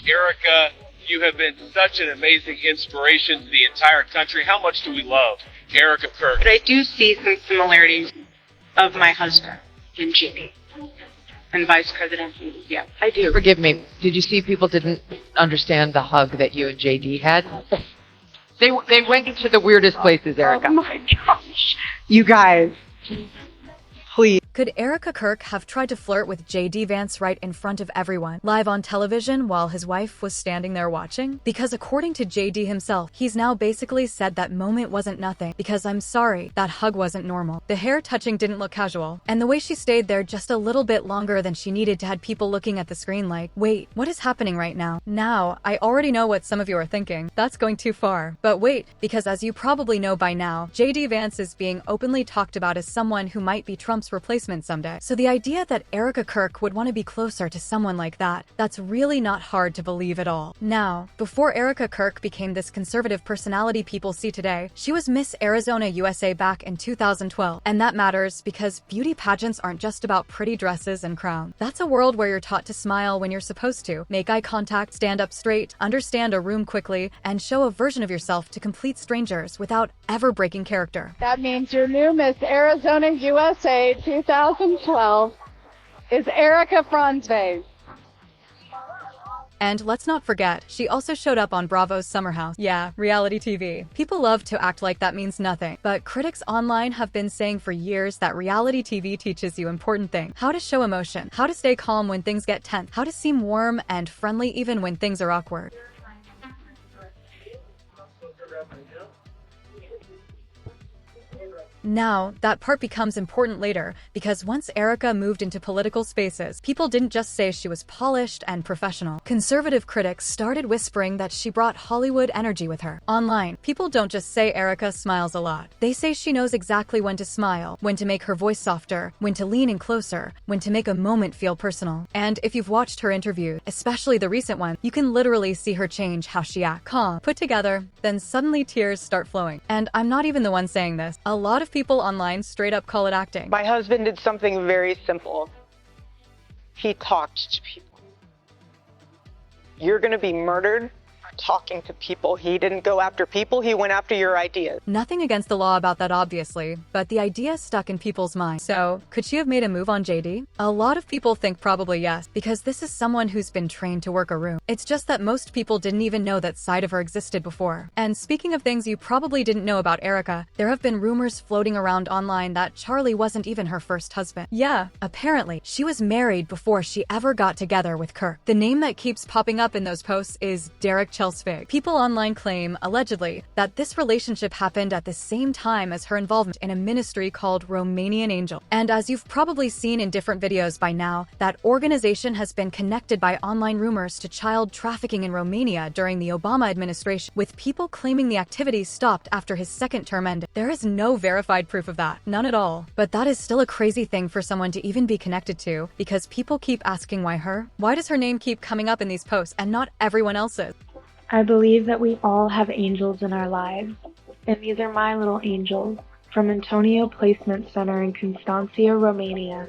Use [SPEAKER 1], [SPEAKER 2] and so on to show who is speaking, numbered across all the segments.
[SPEAKER 1] Erika, you have been such an amazing inspiration to the entire country. How much do we love Erika Kirk?
[SPEAKER 2] But I do see some similarities of my husband in JD and vice president. Yeah, I do.
[SPEAKER 3] Forgive me. Did you see people didn't understand the hug that you and JD had? They went into the weirdest places, Erika.
[SPEAKER 2] Oh my gosh. You guys, please.
[SPEAKER 4] Could Erika Kirk have tried to flirt with JD Vance right in front of everyone, live on television while his wife was standing there watching? Because according to JD himself, he's now basically said that moment wasn't nothing because I'm sorry, that hug wasn't normal. The hair touching didn't look casual, and the way she stayed there just a little bit longer than she needed to had people looking at the screen like, wait, what is happening right now? Now, I already know what some of you are thinking. That's going too far. But wait, because as you probably know by now, JD Vance is being openly talked about as someone who might be Trump's replacement someday. So the idea that Erika Kirk would want to be closer to someone like that's really not hard to believe at all. Now, before Erika Kirk became this conservative personality people see today, she was Miss Arizona USA back in 2012. And that matters because beauty pageants aren't just about pretty dresses and crowns. That's a world where you're taught to smile when you're supposed to, make eye contact, stand up straight, understand a room quickly, and show a version of yourself to complete strangers without ever breaking character.
[SPEAKER 5] That means your new Miss Arizona USA 2012 is Erika Franzvez.
[SPEAKER 4] And let's not forget, she also showed up on Bravo's Summer House. Yeah, reality TV. People love to act like that means nothing, but critics online have been saying for years that reality TV teaches you important things. How to show emotion, how to stay calm when things get tense, how to seem warm and friendly even when things are awkward. Now, that part becomes important later, because once Erika moved into political spaces, people didn't just say she was polished and professional. Conservative critics started whispering that she brought Hollywood energy with her. Online, people don't just say Erika smiles a lot. They say she knows exactly when to smile, when to make her voice softer, when to lean in closer, when to make a moment feel personal. And if you've watched her interview, especially the recent one, you can literally see her change how she acts. Calm, put together, then suddenly tears start flowing. And I'm not even the one saying this. A lot of people online straight up call it acting.
[SPEAKER 2] My husband did something very simple. He talked to people. You're going to be murdered for talking to people. He didn't go after people, he went after your ideas.
[SPEAKER 4] Nothing against the law about that, obviously, but the idea stuck in people's minds. So, could she have made a move on JD? A lot of people think probably yes, because this is someone who's been trained to work a room. It's just that most people didn't even know that side of her existed before. And speaking of things you probably didn't know about Erika, there have been rumors floating around online that Charlie wasn't even her first husband. Yeah, apparently, she was married before she ever got together with Kirk. The name that keeps popping up in those posts is Derek Chelsvig. People online claim, allegedly, that this relationship happened at the same time as her involvement in a ministry called Romanian Angel. And as you've probably seen in different videos by now, that organization has been connected by online rumors to child trafficking in Romania during the Obama administration, with people claiming the activities stopped after his second term ended. There is no verified proof of that, none at all. But that is still a crazy thing for someone to even be connected to, because people keep asking why her? Why does her name keep coming up in these posts and not everyone else's?
[SPEAKER 6] I believe that we all have angels in our lives, and these are my little angels from Antonio Placement Center in Constanța, Romania.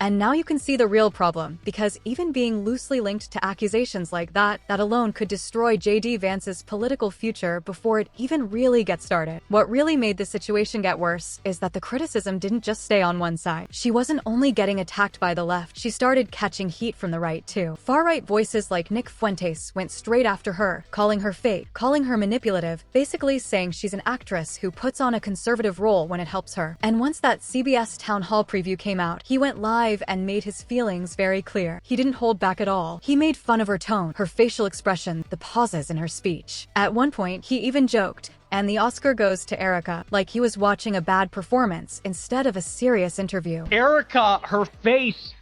[SPEAKER 4] And now you can see the real problem, because even being loosely linked to accusations like that alone could destroy JD Vance's political future before it even really gets started. What really made the situation get worse is that the criticism didn't just stay on one side. She wasn't only getting attacked by the left, she started catching heat from the right too. Far-right voices like Nick Fuentes went straight after her, calling her fake, calling her manipulative, basically saying she's an actress who puts on a conservative role when it helps her. And once that CBS town hall preview came out, he went live and made his feelings very clear. He didn't hold back at all. He made fun of her tone, her facial expression, the pauses in her speech. At one point, he even joked, and the Oscar goes to Erika, like he was watching a bad performance instead of a serious interview.
[SPEAKER 7] Erika, her face,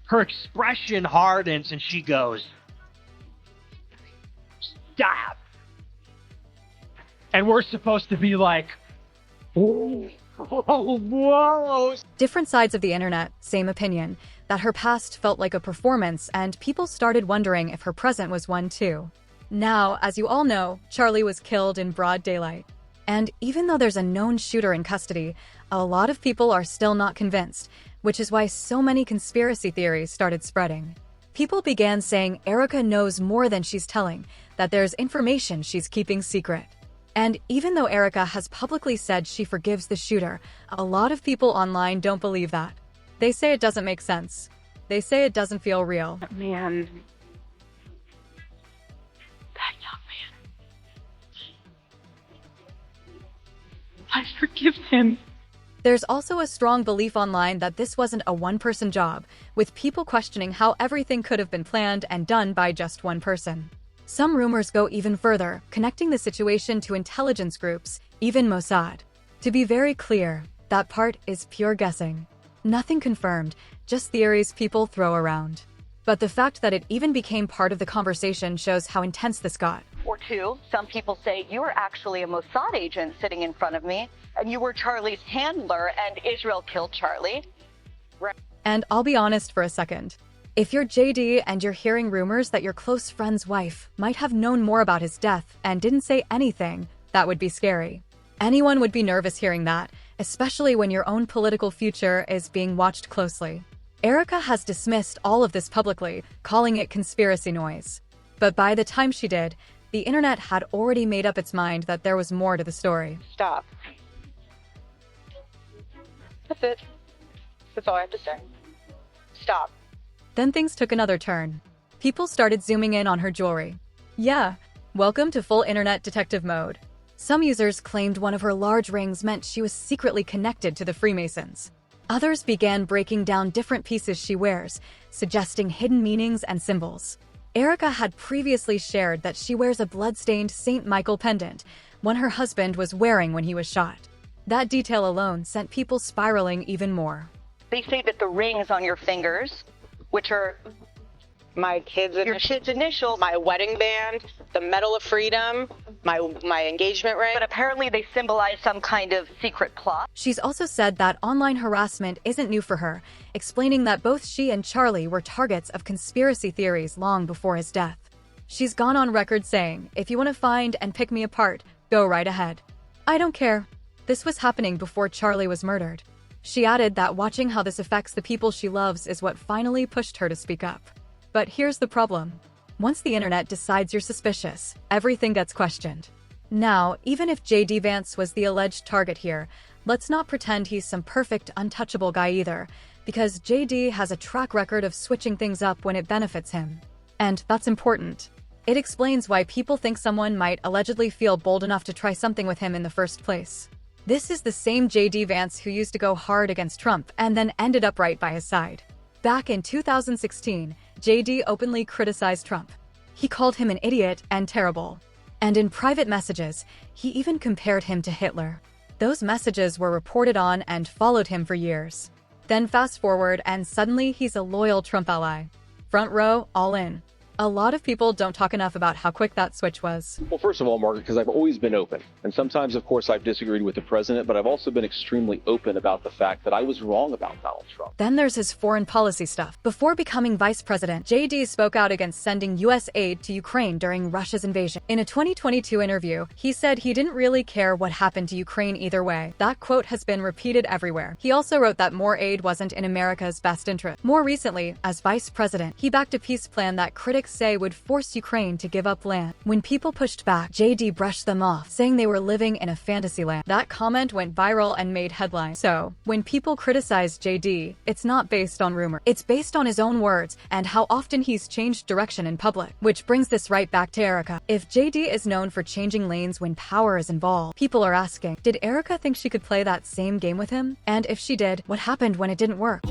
[SPEAKER 7] her expression hardens and she goes, stop. And we're supposed to be like, oh. Oh, whoa.
[SPEAKER 4] Different sides of the internet, same opinion, that her past felt like a performance, and people started wondering if her present was one too. Now, as you all know, Charlie was killed in broad daylight. And even though there's a known shooter in custody, a lot of people are still not convinced, which is why so many conspiracy theories started spreading. People began saying Erika knows more than she's telling, that there's information she's keeping secret. And even though Erika has publicly said she forgives the shooter, a lot of people online don't believe that. They say it doesn't make sense. They say it doesn't feel real.
[SPEAKER 2] Man. That young man. I forgive him.
[SPEAKER 4] There's also a strong belief online that this wasn't a one-person job, with people questioning how everything could have been planned and done by just one person. Some rumors go even further, connecting the situation to intelligence groups, even Mossad. To be very clear, that part is pure guessing. Nothing confirmed, just theories people throw around. But the fact that it even became part of the conversation shows how intense this got.
[SPEAKER 8] Or two, some people say you were actually a Mossad agent sitting in front of me, and you were Charlie's handler, and Israel killed Charlie.
[SPEAKER 4] And I'll be honest for a second. If you're JD and you're hearing rumors that your close friend's wife might have known more about his death and didn't say anything, that would be scary. Anyone would be nervous hearing that, especially when your own political future is being watched closely. Erika has dismissed all of this publicly, calling it conspiracy noise. But by the time she did, the internet had already made up its mind that there was more to the story.
[SPEAKER 2] Stop. That's it. That's all I have to say. Stop.
[SPEAKER 4] Then things took another turn. People started zooming in on her jewelry. Yeah, welcome to full internet detective mode. Some users claimed one of her large rings meant she was secretly connected to the Freemasons. Others began breaking down different pieces she wears, suggesting hidden meanings and symbols. Erika had previously shared that she wears a blood-stained St. Michael pendant, one her husband was wearing when he was shot. That detail alone sent people spiraling even more.
[SPEAKER 8] They say that the rings on your fingers, which are
[SPEAKER 2] My kids'
[SPEAKER 8] your kid's initials,
[SPEAKER 2] my wedding band, the Medal of Freedom, my engagement ring.
[SPEAKER 8] but apparently they symbolize some kind of secret plot.
[SPEAKER 4] She's also said that online harassment isn't new for her, explaining that both she and Charlie were targets of conspiracy theories long before his death. She's gone on record saying, "If you want to find and pick me apart, go right ahead. I don't care." This was happening before Charlie was murdered. She added that watching how this affects the people she loves is what finally pushed her to speak up. But here's the problem. Once the internet decides you're suspicious, everything gets questioned. Now, even if JD Vance was the alleged target here, let's not pretend he's some perfect, untouchable guy either, because JD has a track record of switching things up when it benefits him. And that's important. It explains why people think someone might allegedly feel bold enough to try something with him in the first place. This is the same JD Vance who used to go hard against Trump and then ended up right by his side. Back in 2016, JD openly criticized Trump. He called him an idiot and terrible. And in private messages, he even compared him to Hitler. Those messages were reported on and followed him for years. Then fast forward and suddenly he's a loyal Trump ally. Front row, all in. A lot of people don't talk enough about how quick that switch was.
[SPEAKER 9] Well, first of all, Margaret, because I've always been open. And sometimes, of course, I've disagreed with the president, but I've also been extremely open about the fact that I was wrong about Donald Trump.
[SPEAKER 4] Then there's his foreign policy stuff. Before becoming vice president, JD spoke out against sending U.S. aid to Ukraine during Russia's invasion. In a 2022 interview, he said he didn't really care what happened to Ukraine either way. That quote has been repeated everywhere. He also wrote that more aid wasn't in America's best interest. More recently, as vice president, he backed a peace plan that critics say would force Ukraine to give up land. When people pushed back, JD brushed them off, saying they were living in a fantasy land. That comment went viral and made headlines. So, when people criticize JD, it's not based on rumor. It's based on his own words and how often he's changed direction in public. Which brings this right back to Erika. If JD is known for changing lanes when power is involved, people are asking, did Erika think she could play that same game with him? And if she did, what happened when it didn't work?